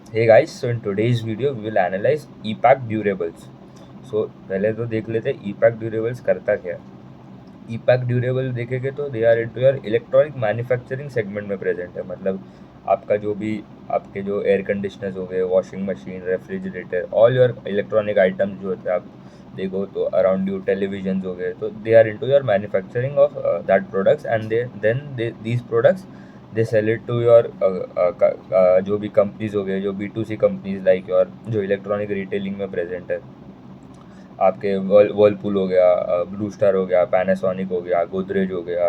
Hey guys, so in today's video we will analyze EPAC durables. So पहले तो देख लेते हैं EPAC durables करता क्या है। EPAC ड्यूरेबल देखेंगे तो they are into your electronic manufacturing segment में प्रेजेंट है। मतलब आपका जो भी आपके जो एयर कंडीशनर्स हो गए, washing machine, refrigerator, all your electronic items जो होते हैं, आप देखो तो अराउंड यू टेलीविजन हो गए, तो they are into your manufacturing of that products and then these products they sell it to your जो भी कंपनीज हो गए, जो B2C कंपनीज लाइक योर जो इलेक्ट्रॉनिक रिटेलिंग में प्रेजेंट है। आपके वर्लपूल हो गया, ब्लू स्टार हो गया, पैनासोनिक हो गया, गोदरेज हो गया,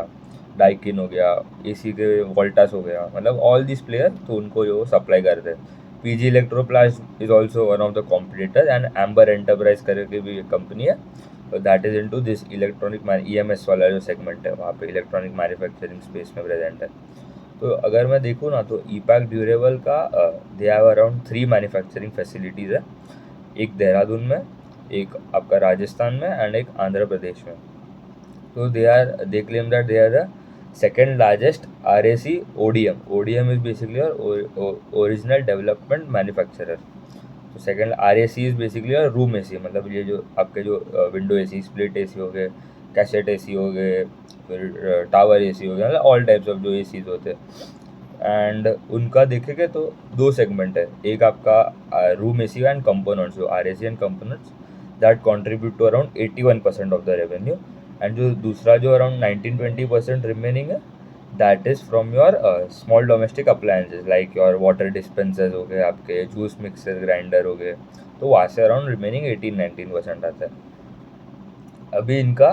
डाइकिन हो गया, एसी के वोल्टास हो गया, मतलब ऑल दिस प्लेयर तो उनको जो सप्लाई करते हैं। PG Electroplast is also one of the competitor and amber enterprise करके भी एक कंपनी है, that is into this electronic EMS वाला जो सेगमेंट है, वहाँ पे इलेक्ट्रॉनिक मैन्युफैक्चरिंग स्पेस में प्रेजेंट है। तो अगर मैं देखूँ ना तो ईपैक ड्यूरेबल का they have around 3 manufacturing facilities है। एक देहरादून में, एक आपका राजस्थान में एंड एक आंध्र प्रदेश में। तो they claim that they are the second largest RAC ODM। ODM is basically और ओरिजिनल डेवलपमेंट मैन्युफैक्चरर। तो सेकेंड RAC इज बेसिकली और रूम AC, मतलब ये जो आपके जो विंडो AC, स्प्लिट AC हो गए, कैसेट AC हो गए, फिर टावर AC हो गया, मतलब ऑल टाइप्स ऑफ जो ACs होते हैं। एंड उनका देखेंगे तो दो सेगमेंट है। एक आपका रूम AC एंड कंपोनेंट्स, जो RAC and components that contribute to around 81% of the revenue. And जो दूसरा जो अराउंड 19-20% रिमेनिंग है, that is from your small domestic appliances like your water dispensers हो गए, आपके जूस मिक्सर ग्राइंडर हो गए। तो वहाँ से अराउंड रिमेनिंग 18-19% आता है। अभी इनका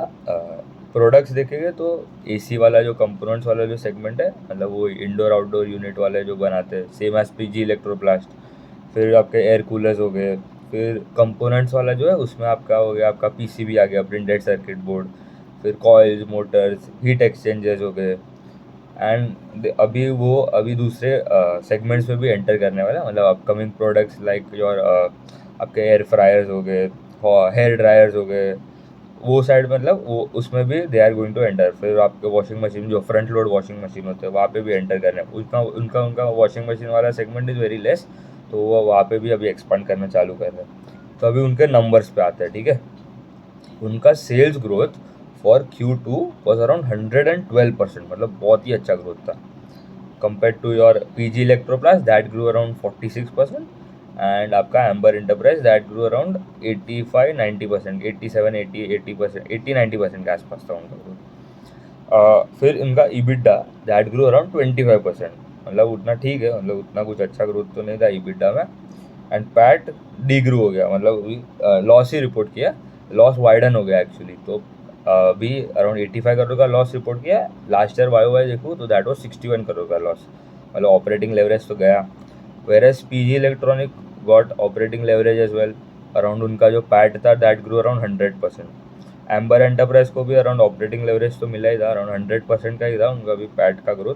प्रोडक्ट्स देखेंगे तो AC वाला जो कंपोनेंट्स वाला जो सेगमेंट है, मतलब वो इंडोर आउटडोर यूनिट वाले जो बनाते हैं, सेम एज PG इलेक्ट्रोप्लास्ट। फिर आपके एयर कूलर्स हो गए। फिर कंपोनेंट्स वाला जो है उसमें आपका हो गया, आपका PCB आ गया, प्रिंटेड सर्किट बोर्ड। फिर कॉइल्स, मोटर्स, हीट एक्सचेंजर्स हो गए। एंड अभी दूसरे सेगमेंट्स में भी एंटर करने वाला है, मतलब अपकमिंग प्रोडक्ट्स लाइक योर आपके एयर फ्रायर्स हो गए, हेयर ड्रायर्स हो गए, वो साइड, मतलब वो उसमें भी they are going to enter. फिर आपके वॉशिंग मशीन, जो फ्रंट लोड वॉशिंग मशीन होते हैं, वहाँ पे भी एंटर करना है। उनका उनका उनका वॉशिंग मशीन वाला सेगमेंट इज़ वेरी लेस, तो वो वहाँ पे भी अभी एक्सपांड करना चालू कर रहे हैं। तो अभी उनके नंबर्स पे आते हैं, ठीक है। उनका sales growth for Q2 was around 112%, मतलब बहुत ही अच्छा ग्रोथ था। Compare to your PG Electroplast that grow around 46%। And आपका Amber Enterprise that grow around 85-90%, 87-80% 80-90% के आसपास था उनका ग्रोथ। फिर इनका EBITDA दैट ग्रो अराउंड 25%, मतलब उतना ठीक है, मतलब उतना कुछ अच्छा ग्रोथ तो नहीं था EBITDA में। एंड पैट डी ग्रो हो गया, मतलब लॉस ही रिपोर्ट किया, लॉस वाइडन हो गया एक्चुअली। तो अभी अराउंड 85 करोड़ का लॉस रिपोर्ट किया। लास्ट ईयर YOY देखूँ तो दैट वाज 61 करोड़ का लॉस, मतलब ऑपरेटिंग लेवरेज तो गया। Whereas PG electronic got operating leverage as well. Around उनका जो पैट था that grow around 100%। Amber enterprise को भी अराउंड ऑपरेटिंग लेवरेज तो मिला ही था, अराउंड 100% का ही था उनका भी पैट का ग्रोथ।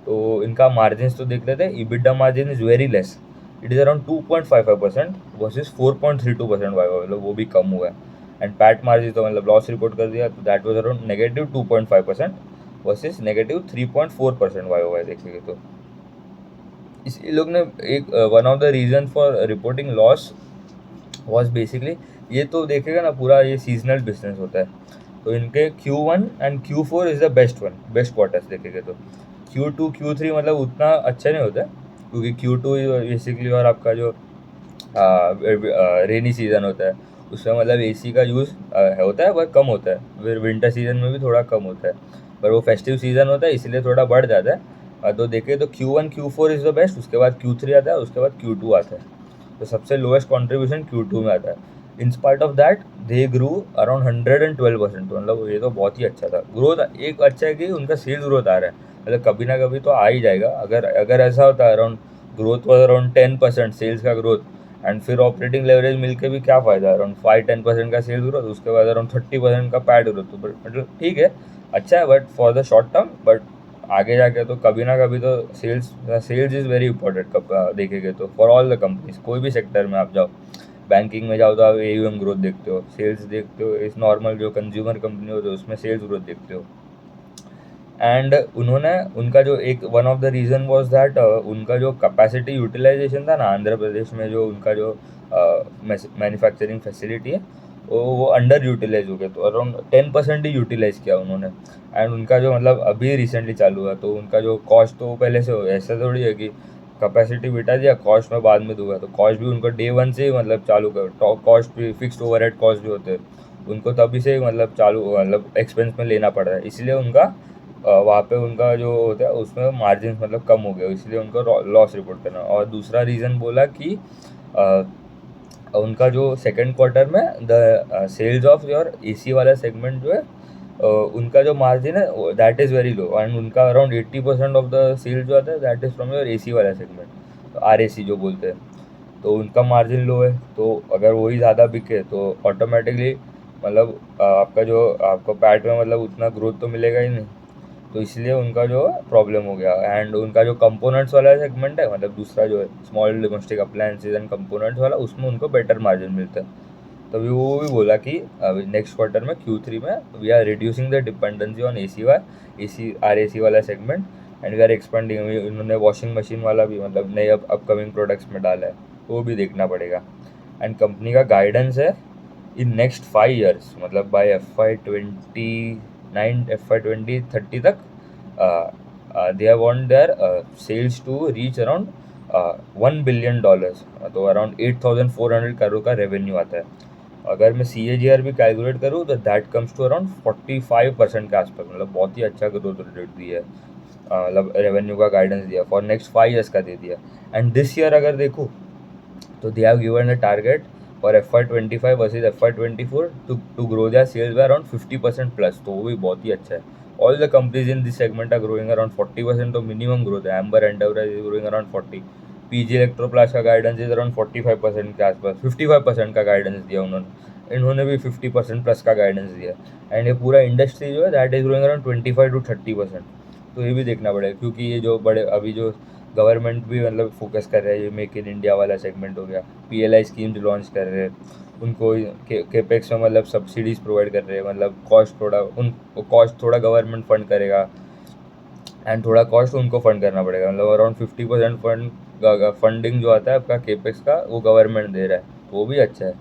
तो इनका मार्जिन तो देख लेते हैं। EBITDA margin is very less, it is around 2.55% versus 4.32% YOY, मतलब वो भी कम हुआ है। एंड पैट मार्जिन तो मतलब लॉस रिपोर्ट कर दिया, तो that was around -2.5% versus -3.4% YOY देखेंगे तो। इस लोग ने एक one of the reason for reporting loss was basically, ये तो देखेगा ना पूरा ये सीजनल बिजनेस होता है। तो इनके Q1 and Q4 is the best quarters देखेंगे तो। Q2 Q3 मतलब उतना अच्छा नहीं होता है, क्योंकि Q2 बेसिकली और आपका जो रेनी सीज़न होता है, उसमें मतलब AC का यूज़ होता है, पर कम होता है। फिर विंटर सीज़न में भी थोड़ा कम होता है, पर वो फेस्टिव सीज़न होता है इसलिए थोड़ा बढ़ जाता है। तो देखें तो Q1 Q4 is the best, उसके बाद Q3 आता है, उसके बाद Q2 आता है। तो सबसे लोएस्ट कॉन्ट्रीब्यूशन Q2 में आता है। In spite of that they grew around 112%, तो मतलब ये तो बहुत ही अच्छा था ग्रोथ। एक अच्छा है कि उनका सेल्स ग्रोथ आ रहा है, मतलब कभी ना कभी तो आ ही जाएगा। अगर अगर ऐसा होता है around growth was around 10% sales का ग्रोथ, एंड फिर ऑपरेटिंग लेवरेज मिलके भी क्या फ़ायदा, अराउंड 5-10% का सेल्स ग्रोथ, उसके बाद अराउंड 30% का पैड ग्रोथ, तो मतलब ठीक है, अच्छा है, but for the short term. But आगे जाके तो कभी ना कभी तो sales sales is very important. कब देखेंगे तो फॉर ऑल द कंपनीज, कोई भी सेक्टर में आप जाओ, बैंकिंग में जाओ तो आप AUM ग्रोथ देखते हो, सेल्स देखते हो। इस नॉर्मल जो कंज्यूमर कंपनी होती है उसमें सेल्स ग्रोथ देखते हो। एंड उन्होंने उनका जो एक one of the reason was that उनका जो कैपेसिटी यूटिलाइजेशन था ना आंध्र प्रदेश में, जो उनका जो मैन्युफैक्चरिंग फैसिलिटी है वो अंडर यूटिलाइज हो गया, तो अराउंड 10% ही यूटिलाइज किया उन्होंने। एंड उनका जो मतलब अभी रिसेंटली चालू हुआ, तो उनका जो कॉस्ट तो पहले से ऐसा थोड़ी है कि कैपेसिटी बिठा दिया, कॉस्ट में बाद में दूंगा, तो कॉस्ट भी उनको डे वन से ही मतलब चालू कर, कॉस्ट भी फिक्स्ड ओवरहेड कॉस्ट जो होते हैं उनको तभी से ही मतलब चालू मतलब एक्सपेंस में लेना पड़ रहा है, इसलिए उनका वहाँ पे उनका जो होता है उसमें मार्जिन मतलब कम हो गया, इसलिए उनको लॉस रिपोर्ट करना। और दूसरा रीज़न बोला कि अ, उनका जो सेकंड क्वार्टर में the sales of your AC वाला सेगमेंट जो है उनका जो मार्जिन है that is very low, and उनका अराउंड 80% ऑफ द सेल्स जो आता है that is from your AC वाला सेगमेंट, आर ए सी जो बोलते हैं, तो उनका मार्जिन लो है। तो अगर वही ज़्यादा बिके तो ऑटोमेटिकली मतलब आपका जो आपको पैट में मतलब उतना ग्रोथ तो मिलेगा ही नहीं, तो इसलिए उनका जो प्रॉब्लम हो गया। एंड उनका जो कंपोनेंट्स वाला सेगमेंट है मतलब दूसरा जो है small domestic appliances and components वाला, उसमें उनको बेटर मार्जिन मिलता है। तभी वो भी बोला कि अभी नेक्स्ट क्वार्टर में Q3 में we are reducing the dependency on AC R A C वाला segment, and we are expanding. इन्होंने वॉशिंग मशीन वाला भी मतलब नए अपकमिंग प्रोडक्ट्स में डाला है, वो भी देखना पड़ेगा। एंड कंपनी का गाइडेंस है इन नेक्स्ट 5 years मतलब बाय FY 2030 तक they want their sales to reach around $1 billion, तो अराउंड 8,400 करोड़ का रेवेन्यू आता है। अगर मैं CAGR भी कैलकुलेट करूँ तो दैट कम्स टू अराउंड 45% के आसपास, मतलब बहुत ही अच्छा ग्रोथ रेट दिया है, मतलब रेवेन्यू का गाइडेंस दिया फॉर नेक्स्ट 5 years का दे दिया। एंड दिस ईयर अगर देखूँ तो they have given a target for FY 2025 versus FY 2024 to grow their sales by around 50% plus, तो वो भी बहुत ही अच्छा है। All the companies in this segment are growing around 40%, तो मिनिमम ग्रोथ है। Amber Enterprise is growing around 40, PG Electroplast का गाइडेंस इज अराउंड 45% के आसपास, 55% का गाइडेंस दिया उन्होंने, इन्होंने भी 50% प्लस का गाइडेंस दिया। एंड ये पूरा इंडस्ट्री जो है that is growing around 25 to 30%, तो ये भी देखना पड़ेगा, क्योंकि ये जो बड़े अभी जो गवर्नमेंट भी मतलब फोकस कर रहा है, ये मेक इन इंडिया वाला सेगमेंट हो गया, PLI स्कीम्स लॉन्च कर रहे हैं, उनको केपेक्स में मतलब सब्सिडीज़ प्रोवाइड कर रहे हैं, मतलब कॉस्ट थोड़ा कॉस्ट थोड़ा गवर्नमेंट फंड करेगा, एंड थोड़ा कॉस्ट उनको फंड करना पड़ेगा, मतलब अराउंड 50% फंडिंग जो आता है आपका केपेक्स का वो गवर्नमेंट दे रहा है, तो वो भी अच्छा है।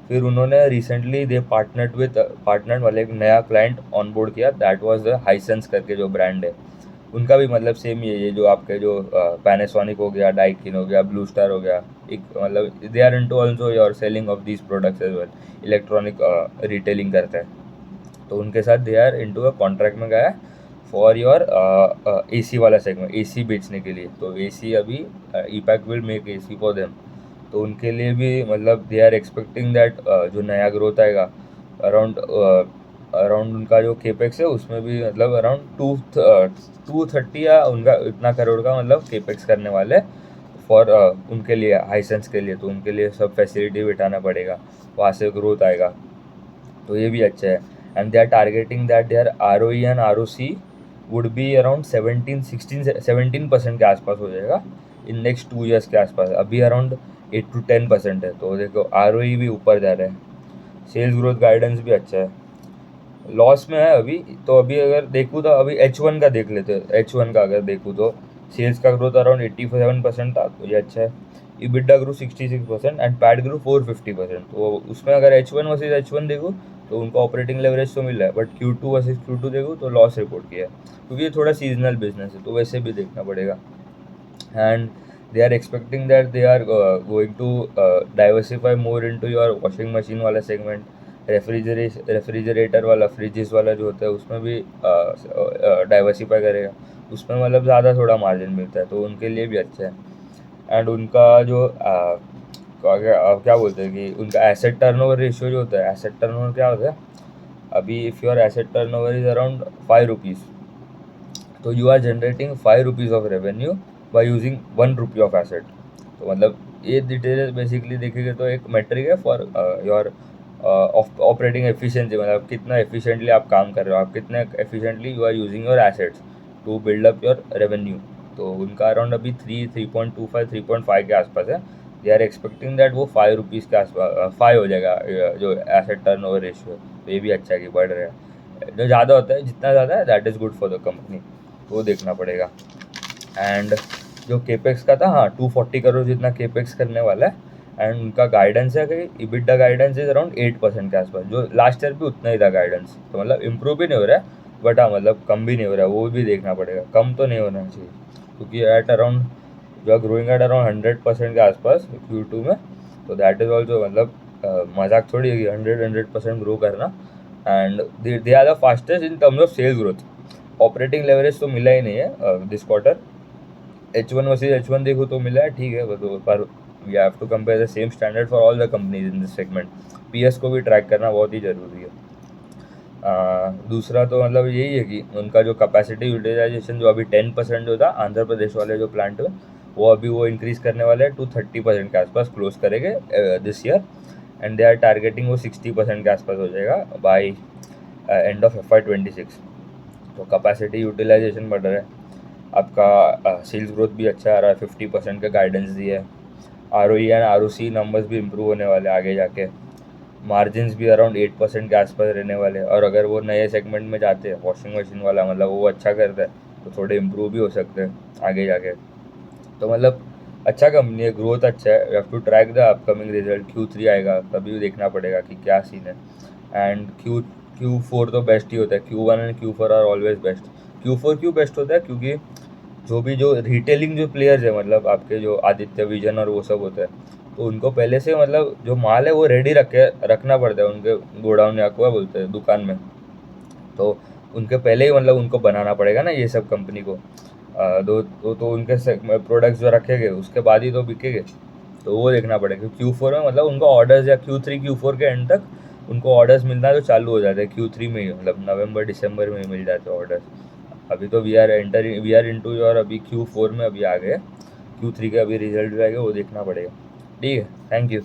फिर उन्होंने रिसेंटली दे पार्टनर वाले एक नया क्लाइंट ऑन बोर्ड किया, दैट वाज द हाइसेंस करके जो ब्रांड है, उनका भी मतलब सेम ही है, ये जो आपके जो पैनासोनिक हो गया, डाइकिन हो गया, ब्लू स्टार हो गया, एक मतलब they are into also your selling of these products as well, electronic retailing करता है, तो उनके साथ they are into uh contract में गया फॉर योर AC वाला सेगमेंट, AC बेचने के लिए। तो AC अभी Epack will make AC for them, तो उनके लिए भी मतलब दे आर एक्सपेक्टिंग दैट जो नया ग्रोथ आएगा अराउंड अराउंड उनका जो केपेक्स है उसमें भी मतलब अराउंड 230 या उनका इतना करोड़ का मतलब केपेक्स करने वाले फॉर उनके लिए हाइसेंस के लिए, तो उनके लिए सब फैसिलिटी बिठाना पड़ेगा, वहाँ से ग्रोथ आएगा, तो ये भी अच्छा है। And they are targeting that their ROE and ROC would be around 17% के आसपास हो जाएगा इन नेक्स्ट 2 years के आसपास, अभी अराउंड 8 to 10% है, तो देखो ROE भी ऊपर जा रहा है, सेल्स ग्रोथ गाइडेंस भी अच्छा है। लॉस में है अभी, तो अभी अगर देखूँ तो अभी H1 का देख लेते हैं, H1 का अगर देखूँ तो सेल्स का ग्रोथ अराउंड 87% था, तो ये अच्छा है। EBITDA grow 66% and PAT grow 450%, तो उसमें अगर H1 वर्सेज H1 देखूँ तो उनको ऑपरेटिंग लेवरेज तो मिल रहा है, बट Q2 वर्सेज Q2 देखूँ तो लॉस रिपोर्ट किया है, क्योंकि ये थोड़ा सीजनल बिजनेस है, तो वैसे भी देखना पड़ेगा। And they are expecting that they are going to diversify more into your washing machine वाला segment, रेफ्रिजरेटर वाला, फ्रिजेस वाला जो होता है उसमें भी डाइवर्सिफाई करेगा, उसमें मतलब ज़्यादा थोड़ा मार्जिन मिलता है, तो उनके लिए भी अच्छा है। एंड उनका जो क्या बोलते हैं कि उनका एसेट टर्नओवर रेशियो जो होता है, एसेट टर्नओवर क्या होता है अभी, if your asset turnover is around 5 rupees, तो you are generating 5 rupees of revenue by using 1 rupee of asset, तो मतलब ये डिटेल बेसिकली देखेंगे तो एक मेट्रिक है फॉर योर ऑपरेटिंग एफिशिएंसी, मतलब कितना एफिशिएंटली आप काम कर रहे हो, आप कितने efficiently you are using your assets to build up your revenue, तो उनका अराउंड अभी 3.25 के आसपास है। दे आर एक्सपेक्टिंग दैट वो 5 rupees के आसपास 5 हो जाएगा जो एसेट टर्न ओवर रेशियो, तो ये भी अच्छा है कि बढ़ रहा है। जो ज़्यादा होता है, जितना ज़्यादा है that is good for the company, वो देखना पड़ेगा। एंड जो केपेक्स का था, हाँ 240 करोड़ जितना केपेक्स करने वाला है। एंड उनका गाइडेंस है कि इबिटा गाइडेंस इज अराउंड 8% के आसपास, जो लास्ट ईयर भी उतना ही था गाइडेंस, तो मतलब इम्प्रूव भी नहीं हो रहा है, बट हाँ मतलब कम भी नहीं हो रहा है, वो भी देखना पड़ेगा, कम तो नहीं होना चाहिए, क्योंकि एट अराउंड जो है ग्रोइंग एट अराउंड 100% के आसपास Q2 में, तो दैट इज ऑल्सो मतलब मजाक थोड़ी है कि 100% ग्रो करना। And they are the fastest in terms of sales growth. Operating leverage तो मिला ही नहीं है this quarter, H1 versus H1 देखो तो मिला है, ठीक है, पर we have to compare the same standard for all the companies in this segment. PS को भी ट्रैक करना बहुत ही ज़रूरी है। दूसरा तो मतलब यही है कि उनका जो कैपेसिटी यूटिलाइजेशन जो अभी 10% जो था आंध्र प्रदेश वाले जो प्लांट में, वो अभी वो इंक्रीज़ करने वाले हैं टू 30% के आसपास क्लोज करेंगे this year. And they are targeting वो 60% के आसपास हो जाएगा बाई एंड ऑफ FY26। तो कैपेसिटी यूटिलाइजेशन बढ़ रहा है, आपका सेल्स ग्रोथ भी अच्छा आ रहा है, 50% का गाइडेंस दिया है, ROE एंड ROC नंबर्स भी इम्प्रूव होने वाले आगे जाके, मार्जिन्स भी अराउंड 8% के आसपास रहने वाले हैं। और अगर वो नए सेगमेंट में जाते हैं, वॉशिंग मशीन वाला मतलब वो अच्छा करता है, तो थोड़े इम्प्रूव भी हो सकते हैं आगे जाके। तो मतलब अच्छा कंपनी है, ग्रोथ अच्छा है, you have to track the upcoming result. Q3 आएगा तभी भी देखना पड़ेगा कि क्या सीन है। एंड Q4 तो बेस्ट ही होता है, Q1 and Q4 are always best. Q4 क्यों बेस्ट होता है, क्योंकि जो रिटेलिंग जो प्लेयर्स है, मतलब आपके जो आदित्य विजन और वो सब होते हैं, तो उनको पहले से मतलब जो माल है वो रेडी रखना पड़ता है उनके गोडाउन या क्या बोलते हैं दुकान में। तो उनके पहले ही मतलब उनको बनाना पड़ेगा ना ये सब कंपनी को। तो उनके प्रोडक्ट्स जो रखेंगे उसके बाद ही तो बिकेंगे, तो वो देखना पड़ेगा। Q4 में मतलब उनको ऑर्डर्स, या Q3 Q4 के एंड तक उनको ऑर्डर्स मिलना तो चालू हो जाते हैं Q3 में ही, मतलब नवंबर दिसंबर में ही मिल जाते हैं ऑर्डर्स। अभी तो वी आर इनटू योर अभी Q4 में अभी आ गए, Q3 के अभी रिजल्ट भी आएगा, वो देखना पड़ेगा। ठीक है, थैंक यू।